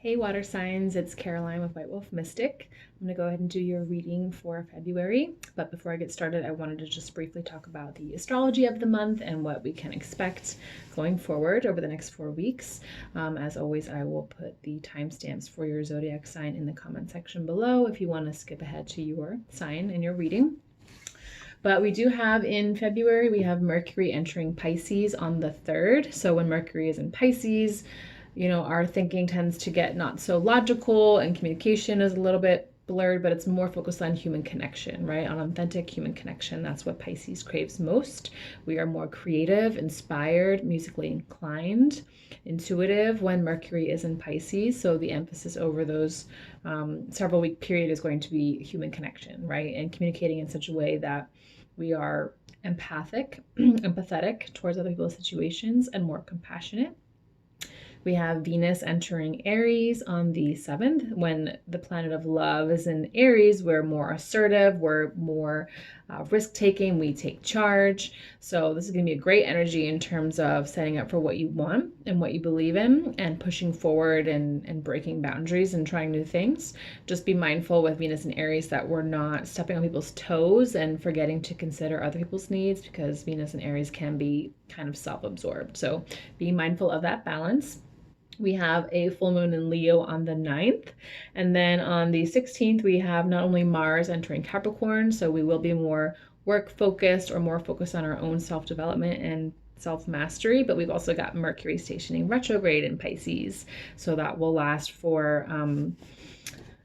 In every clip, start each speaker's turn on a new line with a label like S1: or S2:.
S1: Hey water signs, it's Caroline with White Wolf Mystic. I'm going to go ahead and do your reading for February, but before I get started I wanted to just briefly talk about the astrology of the month and what we can expect going forward over the next 4 weeks. As always, I will put the timestamps for your zodiac sign in the comment section below if you want to skip ahead to your sign in your reading. But we do have in February, we have Mercury entering Pisces on the 3rd. So when Mercury is in Pisces, you know, our thinking tends to get not so logical and communication is a little bit blurred, but it's more focused on human connection, right? On authentic human connection. That's what Pisces craves most. We are more creative, inspired, musically inclined, intuitive when Mercury is in Pisces. So the emphasis over those several week period is going to be human connection, right? And communicating in such a way that we are empathetic towards other people's situations and more compassionate. We have Venus entering Aries on the 7th. When the planet of love is in Aries, we're more assertive, we're more risk-taking, we take charge. So this is going to be a great energy in terms of setting up for what you want and what you believe in and pushing forward and breaking boundaries and trying new things. Just be mindful with Venus and Aries that we're not stepping on people's toes and forgetting to consider other people's needs, because Venus and Aries can be kind of self-absorbed. So be mindful of that balance. We have a full moon in Leo on the 9th. And then on the 16th, we have not only Mars entering Capricorn, so we will be more work focused or more focused on our own self-development and self-mastery, but we've also got Mercury stationing retrograde in Pisces. So that will last for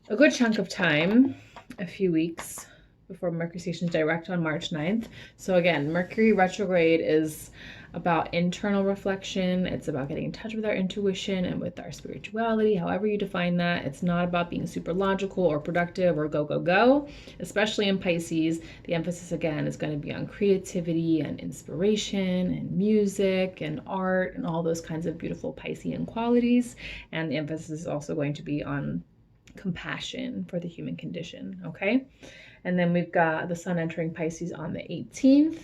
S1: a good chunk of time, a few weeks before Mercury stations direct on March 9th. So again, Mercury retrograde is about internal reflection. It's about getting in touch with our intuition and with our spirituality, however you define that. It's not about being super logical or productive or go, go, go. Especially in Pisces, the emphasis again is going to be on creativity and inspiration and music and art and all those kinds of beautiful Piscean qualities. And the emphasis is also going to be on compassion for the human condition, okay? And then we've got the sun entering Pisces on the 18th.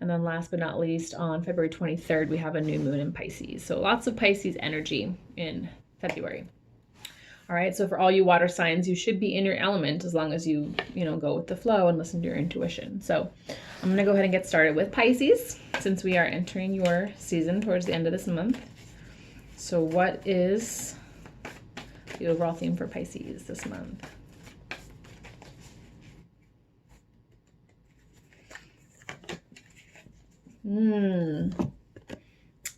S1: And then last but not least, on February 23rd, we have a new moon in Pisces. So lots of Pisces energy in February. All right, so for all you water signs, you should be in your element as long as you go with the flow and listen to your intuition. So I'm going to go ahead and get started with Pisces, since we are entering your season towards the end of this month. So what is the overall theme for Pisces this month?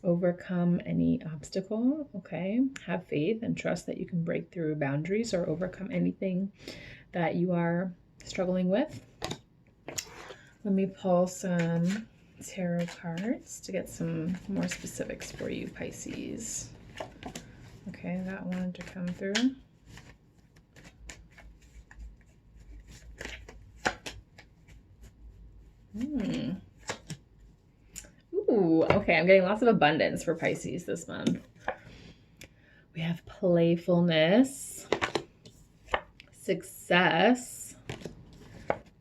S1: Overcome any obstacle. Okay. Have faith and trust that you can break through boundaries or overcome anything that you are struggling with. Let me pull some tarot cards to get some more specifics for you, Pisces. Okay, that wanted to come through. Ooh, okay, I'm getting lots of abundance for Pisces this month. We have playfulness, success,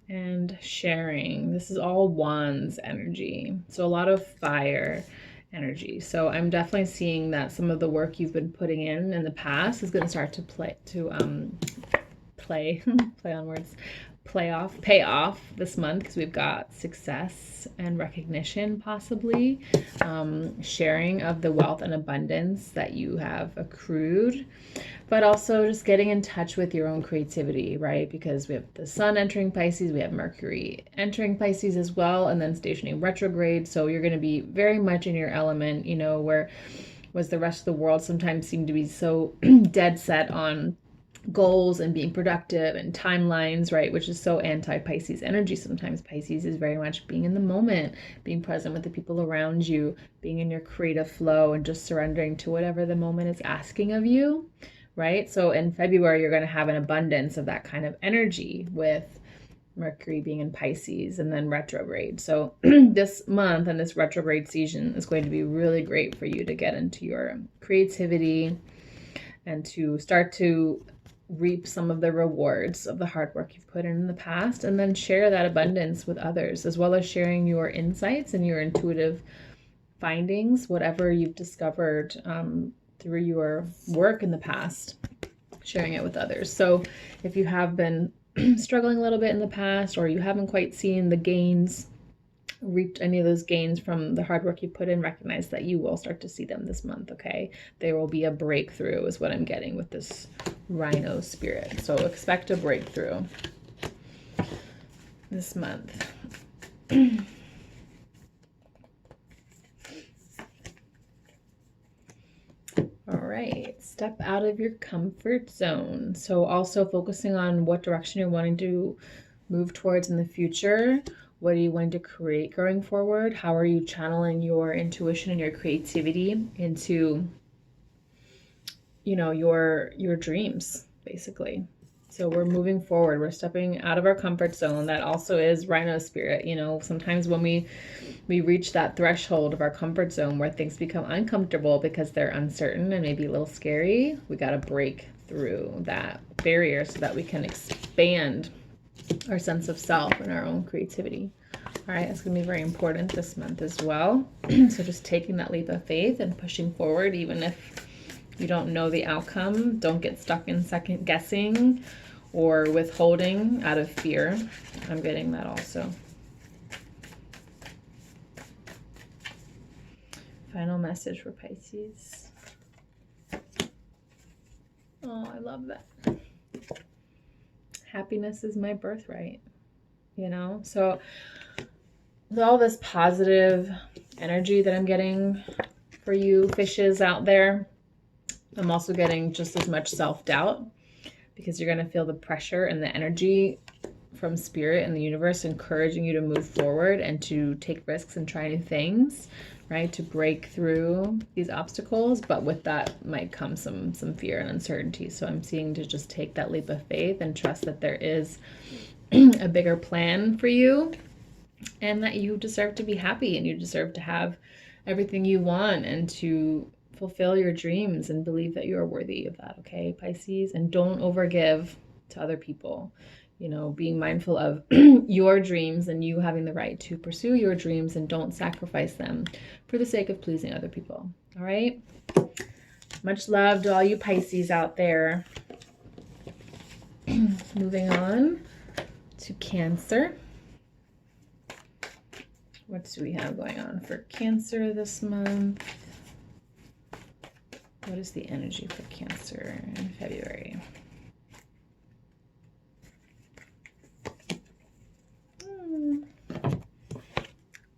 S1: and sharing. This is all wands energy. So a lot of fire energy. So I'm definitely seeing that some of the work you've been putting in the past is going to start to pay off this month, because we've got success and recognition, possibly sharing of the wealth and abundance that you have accrued, but also just getting in touch with your own creativity, right? Because we have the sun entering Pisces, we have Mercury entering Pisces as well, and then stationing retrograde. So you're going to be very much in your element, where was the rest of the world sometimes seemed to be so dead set on goals and being productive and timelines, right? Which is so anti-Pisces energy. Sometimes Pisces is very much being in the moment, being present with the people around you, being in your creative flow and just surrendering to whatever the moment is asking of you, right? So in February, you're going to have an abundance of that kind of energy with Mercury being in Pisces and then retrograde. So this month and this retrograde season is going to be really great for you to get into your creativity and to start to reap some of the rewards of the hard work you've put in the past, and then share that abundance with others, as well as sharing your insights and your intuitive findings, whatever you've discovered through your work in the past. sharing it with others. So if you have been struggling a little bit in the past, or you haven't quite seen the gains, reaped any of those gains from the hard work you put in, recognize that you will start to see them this month, okay? There will be a breakthrough is what I'm getting with this Rhino spirit. So expect a breakthrough this month. All right, step out of your comfort zone. So also focusing on what direction you're wanting to move towards in the future. What are you wanting to create going forward? How are you channeling your intuition and your creativity into, you know, your dreams, basically. So we're moving forward. We're stepping out of our comfort zone. That also is Rhino spirit. You know, sometimes when we reach that threshold of our comfort zone where things become uncomfortable because they're uncertain and maybe a little scary, we got to break through that barrier so that we can expand our sense of self and our own creativity. All right, it's going to be very important this month as well. So just taking that leap of faith and pushing forward, even if you don't know the outcome. Don't get stuck in second guessing or withholding out of fear. I'm getting that also. Final message for Pisces. Oh, I love that. Happiness is my birthright, you know? So with all this positive energy that I'm getting for you fishes out there, I'm also getting just as much self-doubt, because you're going to feel the pressure and the energy from spirit and the universe encouraging you to move forward and to take risks and try new things, right? To break through these obstacles. But with that might come some fear and uncertainty. So I'm seeing to just take that leap of faith and trust that there is a bigger plan for you, and that you deserve to be happy and you deserve to have everything you want and to fulfill your dreams and believe that you are worthy of that, okay, Pisces? And don't overgive to other people. You know, being mindful of your dreams and you having the right to pursue your dreams, and don't sacrifice them for the sake of pleasing other people. All right? Much love to all you Pisces out there. Moving on to Cancer. What do we have going on for Cancer this month? What is the energy for Cancer in February?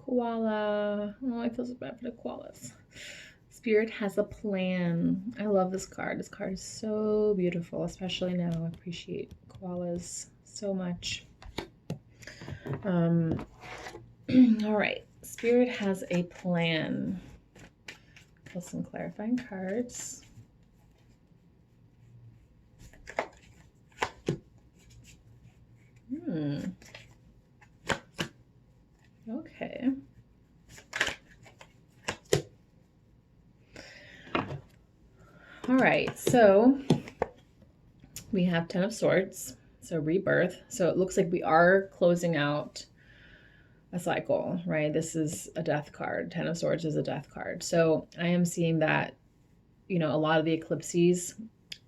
S1: Koala. Oh, I feel so bad for the koalas. Spirit has a plan. I love this card. This card is so beautiful, especially now. I appreciate koalas so much. All right. Spirit has a plan. Pull some clarifying cards. Okay. All right, so we have 10 of Swords, so rebirth. So it looks like we are closing out a cycle, right? This is a death card. 10 of Swords is a death card. So I am seeing that, you know, a lot of the eclipses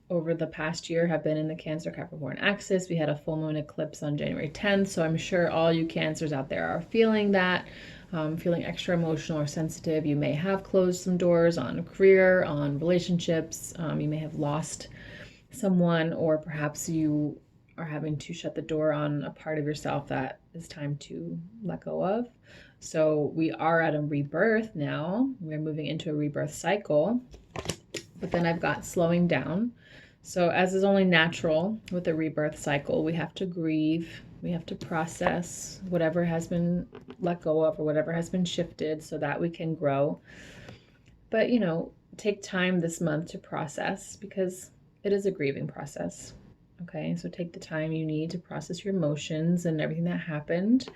S1: over the past year have been in the Cancer Capricorn axis. We had a full moon eclipse on January 10th. So I'm sure all you Cancers out there are feeling that, feeling extra emotional or sensitive. You may have closed some doors on career, on relationships. You may have lost someone, or perhaps you are having to shut the door on a part of yourself that is time to let go of. So we are at a rebirth now. We're moving into a rebirth cycle. But then I've got slowing down. So as is only natural with a rebirth cycle, we have to grieve. We have to process whatever has been let go of or whatever has been shifted so that we can grow. But, you know, take time this month to process, because it is a grieving process. Okay, so take the time you need to process your emotions and everything that happened.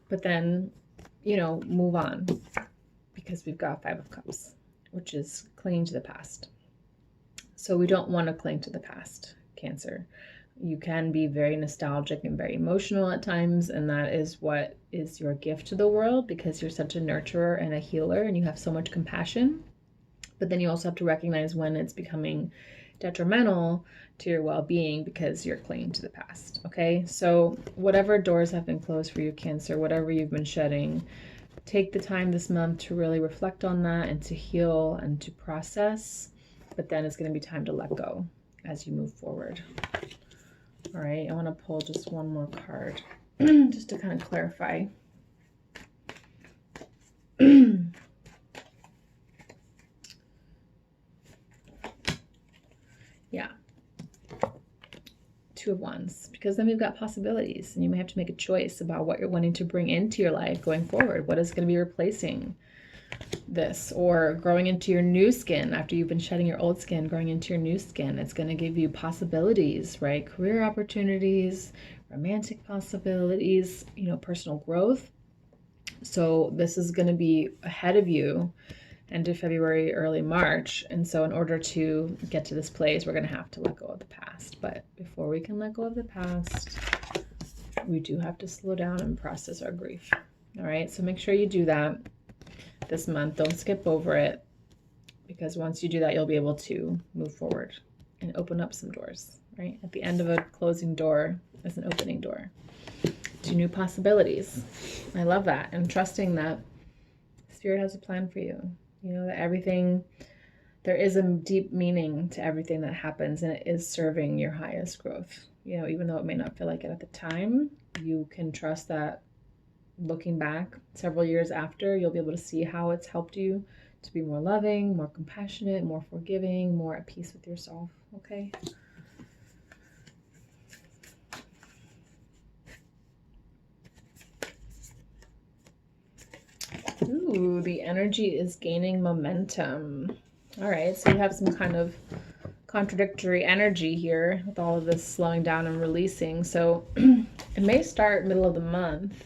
S1: But then, you know, move on, because we've got 5 of Cups, which is clinging to the past. So we don't want to cling to the past, Cancer. You can be very nostalgic and very emotional at times, and that is what is your gift to the world, because you're such a nurturer and a healer and you have so much compassion. But then you also have to recognize when it's becoming detrimental to your well-being because you're clinging to the past. Okay, so whatever doors have been closed for you, Cancer, whatever you've been shedding, take the time this month to really reflect on that and to heal and to process. But then it's going to be time to let go as you move forward. All right, I want to pull just one more card just to kind of clarify. Yeah. Two of Wands, because then we've got possibilities and you may have to make a choice about what you're wanting to bring into your life going forward. What is going to be replacing this, or growing into your new skin after you've been shedding your old skin, growing into your new skin. It's going to give you possibilities, right? Career opportunities, romantic possibilities, you know, personal growth. So this is going to be ahead of you end of February, early March. And so in order to get to this place, we're going to have to let go of the past. But before we can let go of the past, we do have to slow down and process our grief. All right, so make sure you do that this month. Don't skip over it, because once you do that, you'll be able to move forward and open up some doors, right? At the end of a closing door is an opening door to new possibilities. I love that. And trusting that Spirit has a plan for you. You know, that everything, there is a deep meaning to everything that happens, and it is serving your highest growth. You know, even though it may not feel like it at the time, you can trust that looking back several years after, you'll be able to see how it's helped you to be more loving, more compassionate, more forgiving, more at peace with yourself. Okay. Ooh, the energy is gaining momentum. All right, so you have some kind of contradictory energy here with all of this slowing down and releasing. So it may start middle of the month,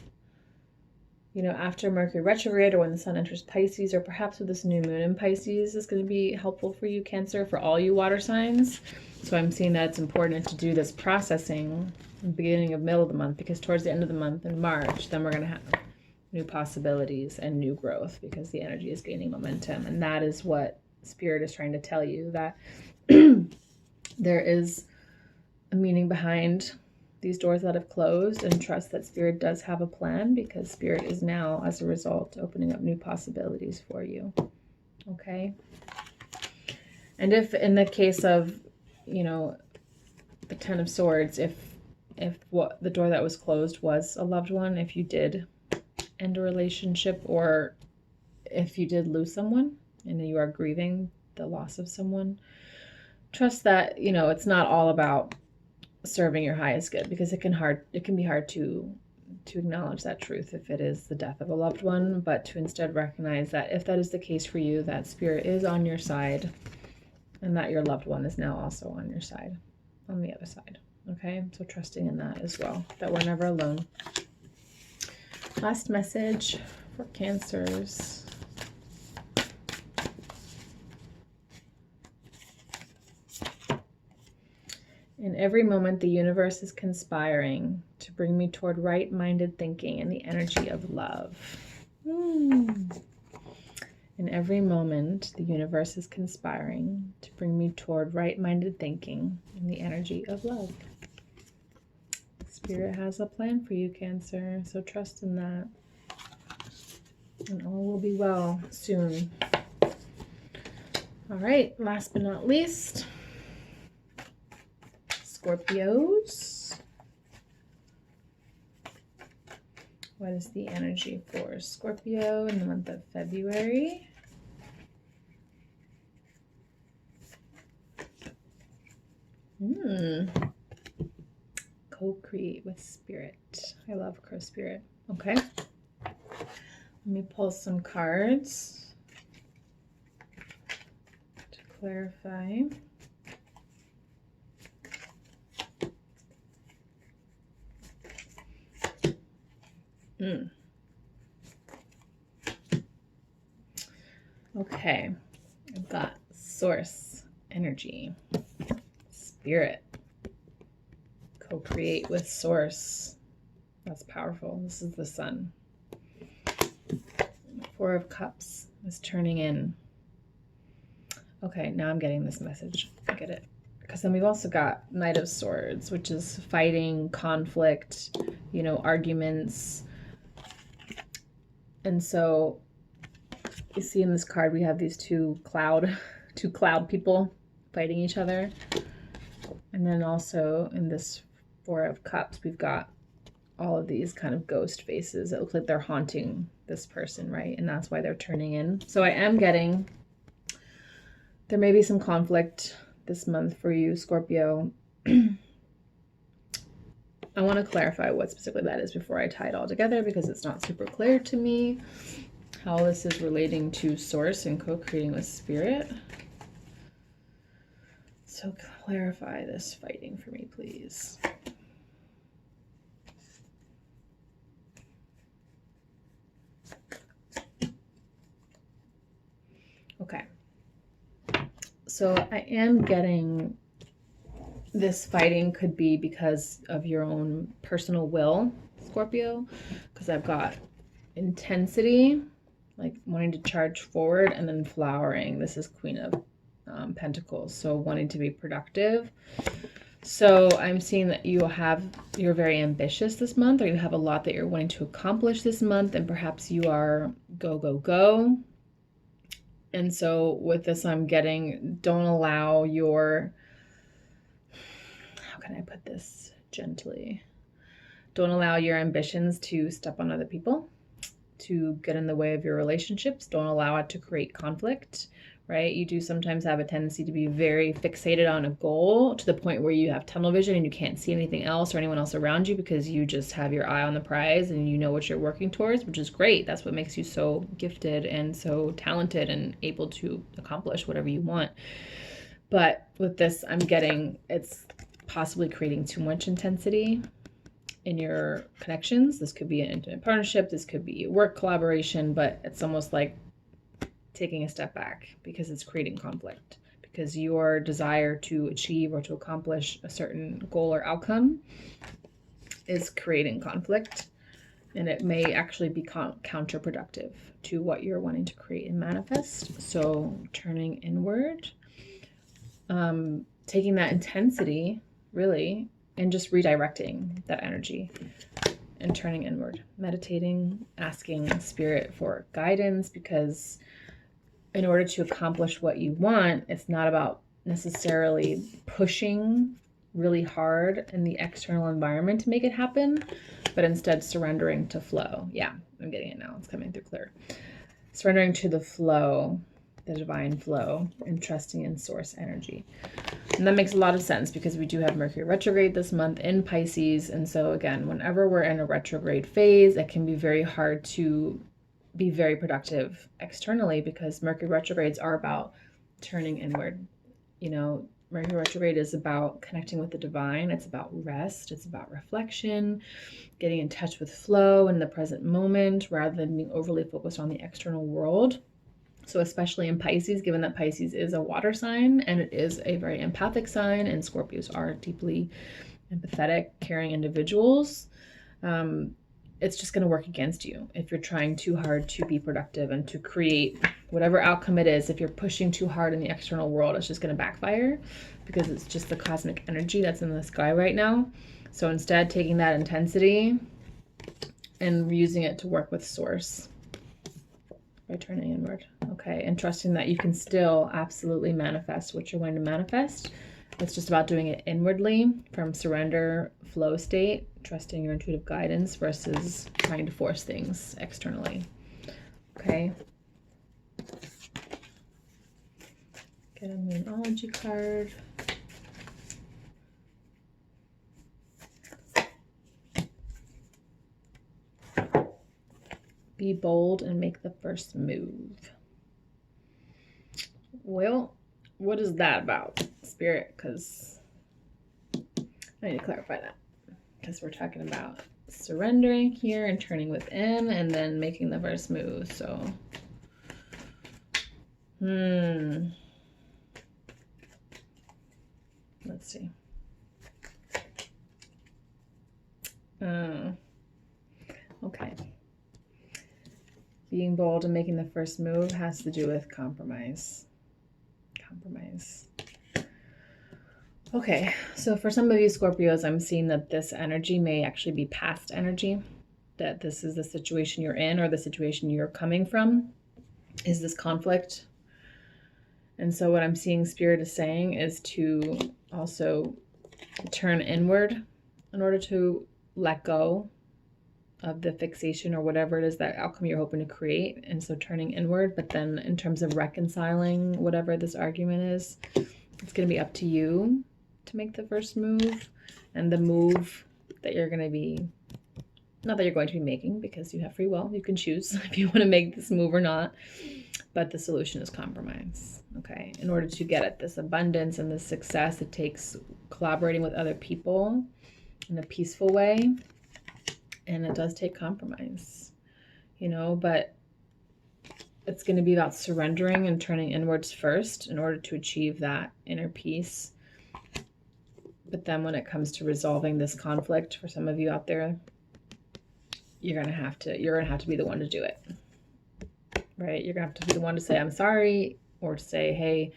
S1: you know, after Mercury retrograde, or when the sun enters Pisces, or perhaps with this new moon in Pisces is going to be helpful for you, Cancer, for all you water signs. So I'm seeing that it's important to do this processing in the beginning of middle of the month, because towards the end of the month in March, then we're going to have new possibilities and new growth, because the energy is gaining momentum. And that is what Spirit is trying to tell you, that there is a meaning behind these doors that have closed, and trust that Spirit does have a plan, because Spirit is now, as a result, opening up new possibilities for you. Okay. And if in the case of, you know, the Ten of Swords, if what the door that was closed was a loved one, if you did end a relationship, or if you did lose someone and you are grieving the loss of someone, trust that, you know, it's not all about serving your highest good, because it can be hard to acknowledge that truth if it is the death of a loved one, but to instead recognize that if that is the case for you, that Spirit is on your side, and that your loved one is now also on your side, on the other side. Okay, so trusting in that as well, that we're never alone. Last message for Cancers. In every moment, the universe is conspiring to bring me toward right-minded thinking and the energy of love. In every moment, the universe is conspiring to bring me toward right-minded thinking and the energy of love. Spirit has a plan for you, Cancer, so trust in that. And all will be well soon. All right, last but not least, Scorpios. What is the energy for Scorpio in the month of February? Co-create with Spirit. I love co-spirit. Okay. Let me pull some cards to clarify. Okay, I've got Source Energy, Spirit, co-create with Source. That's powerful. This is the Sun. Four of Cups is turning in. Okay, now I'm getting this message. I get it. Because then we've also got Knight of Swords, which is fighting, conflict, you know, arguments. And so you see in this card, we have these two cloud people fighting each other. And then also in this Four of Cups, we've got all of these kind of ghost faces. It looks like they're haunting this person, right? And that's why they're turning in. So I am getting, there may be some conflict this month for you, Scorpio. I want to clarify what specifically that is before I tie it all together, because it's not super clear to me how this is relating to source and co-creating with spirit. So clarify this fighting for me, please. Okay. So I am getting this fighting could be because of your own personal will, Scorpio, because I've got intensity, like wanting to charge forward, and then flowering. This is Queen of Pentacles, so wanting to be productive. So I'm seeing that you're very ambitious this month, or you have a lot that you're wanting to accomplish this month, and perhaps you are go, go, go. And so with this, I'm getting, don't allow your, how can I put this gently? Don't allow your ambitions to step on other people, to get in the way of your relationships. Don't allow it to create conflict, right? You do sometimes have a tendency to be very fixated on a goal to the point where you have tunnel vision and you can't see anything else or anyone else around you, because you just have your eye on the prize and you know what you're working towards, which is great. That's what makes you so gifted and so talented and able to accomplish whatever you want. But with this, I'm getting it's possibly creating too much intensity in your connections. This could be an intimate partnership, this could be work collaboration, but it's almost like taking a step back because it's creating conflict, because your desire to achieve or to accomplish a certain goal or outcome is creating conflict, and it may actually be counterproductive to what you're wanting to create and manifest. So turning inward, taking that intensity really and just redirecting that energy and turning inward, meditating, asking spirit for guidance, because in order to accomplish what you want, it's not about necessarily pushing really hard in the external environment to make it happen, but instead surrendering to flow. Yeah, I'm getting it now. It's coming through clear. Surrendering to the flow, the divine flow, and trusting in source energy. And that makes a lot of sense because we do have Mercury retrograde this month in Pisces. And so again, whenever we're in a retrograde phase, it can be very hard to be very productive externally, because Mercury retrogrades are about turning inward. You know, Mercury retrograde is about connecting with the divine. It's about rest. It's about reflection, getting in touch with flow in the present moment rather than being overly focused on the external world. So especially in Pisces, given that Pisces is a water sign and it is a very empathic sign, and Scorpios are deeply empathetic, caring individuals, it's just going to work against you if you're trying too hard to be productive and to create whatever outcome it is. If you're pushing too hard in the external world, it's just going to backfire, because it's just the cosmic energy that's in the sky right now. So instead, taking that intensity and using it to work with source by turning inward. Okay, and trusting that you can still absolutely manifest what you're going to manifest. It's just about doing it inwardly from surrender, flow state, trusting your intuitive guidance versus trying to force things externally. Okay. Get a Moonology card. Be bold and make the first move. Well, what is that about, Spirit? Because I need to clarify that. Because we're talking about surrendering here and turning within and then making the first move. So, let's see. Okay. Being bold and making the first move has to do with compromise. Compromise. Okay, so for some of you Scorpios, I'm seeing that this energy may actually be past energy, that this is the situation you're in or the situation you're coming from, is this conflict. And so what I'm seeing Spirit is saying is to also turn inward in order to let go of the fixation or whatever it is, that outcome you're hoping to create. And so turning inward, but then in terms of reconciling whatever this argument is, it's going to be up to you to make the first move. And the move that you're going to be, not that you're going to be making, because you have free will, you can choose if you want to make this move or not, but the solution is compromise. Okay, in order to get at this abundance and this success, it takes collaborating with other people in a peaceful way, and it does take compromise, you know, but it's going to be about surrendering and turning inwards first in order to achieve that inner peace. But then when it comes to resolving this conflict, for some of you out there, you're going to have to be the one to do it, right? You're going to have to be the one to say, I'm sorry, or to say, hey,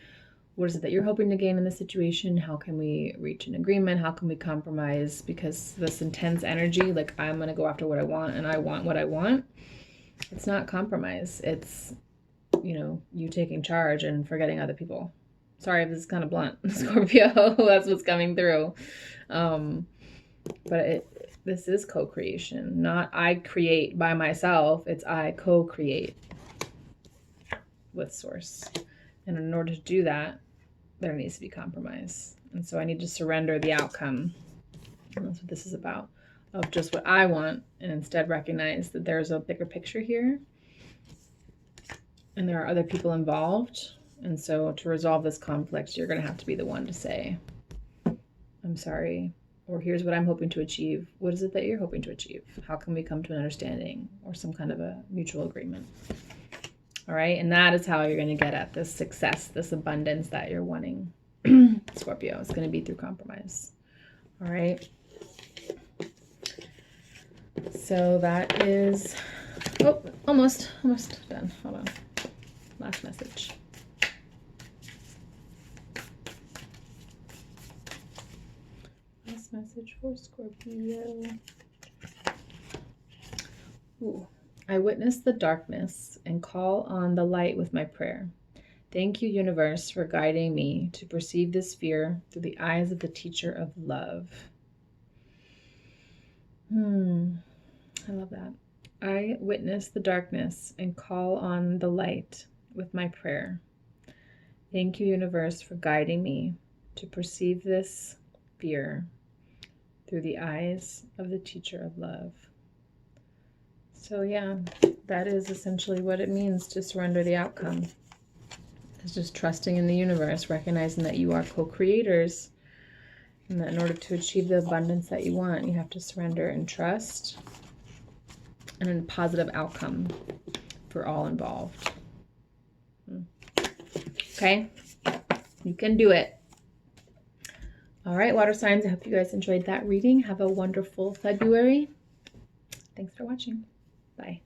S1: what is it that you're hoping to gain in this situation? How can we reach an agreement? How can we compromise? Because this intense energy, like I'm going to go after what I want and I want what I want, it's not compromise. It's, you know, you taking charge and forgetting other people. Sorry if this is kind of blunt, Scorpio, that's what's coming through. But this is co-creation, not I create by myself. It's I co-create with Source. And in order to do that, there needs to be compromise. And so I need to surrender the outcome. And that's what this is about, of just what I want, and instead recognize that there's a bigger picture here. And there are other people involved. And so to resolve this conflict, you're going to have to be the one to say, I'm sorry, or here's what I'm hoping to achieve. What is it that you're hoping to achieve? How can we come to an understanding or some kind of a mutual agreement? All right. And that is how you're going to get at this success, this abundance that you're wanting, Scorpio. It's going to be through compromise. All right. So that is, almost done. Hold on. Last message. Last message for Scorpio. Ooh. I witness the darkness and call on the light with my prayer. Thank you, universe, for guiding me to perceive this fear through the eyes of the teacher of love. I love that. I witness the darkness and call on the light with my prayer. Thank you, universe, for guiding me to perceive this fear through the eyes of the teacher of love. So yeah, that is essentially what it means to surrender the outcome. It's just trusting in the universe, recognizing that you are co-creators, and that in order to achieve the abundance that you want, you have to surrender and trust, and a positive outcome for all involved. Okay? You can do it. All right, water signs, I hope you guys enjoyed that reading. Have a wonderful February. Thanks for watching. Bye.